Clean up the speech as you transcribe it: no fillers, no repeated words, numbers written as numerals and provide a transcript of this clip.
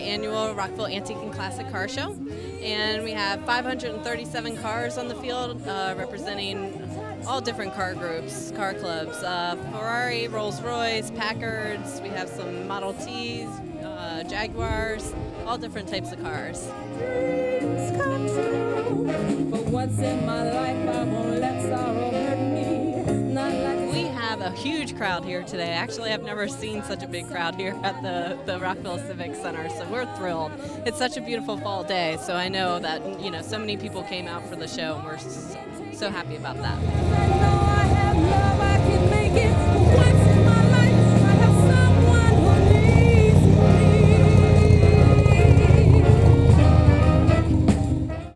annual Rockville Antique and Classic Car Show, and we have 537 cars on the field representing all different car groups, car clubs, Ferrari, Rolls-Royce, Packards, we have some Model Ts, Jaguars, all different types of cars. But once in my life I won't let sorrow hurt me. Not like We have a huge crowd here today. Actually, I've never seen such a big crowd here at the Rockville Civic Center, so we're thrilled. It's such a beautiful fall day, so I know that, so many people came out for the show, and we're so happy about that. I know I have love.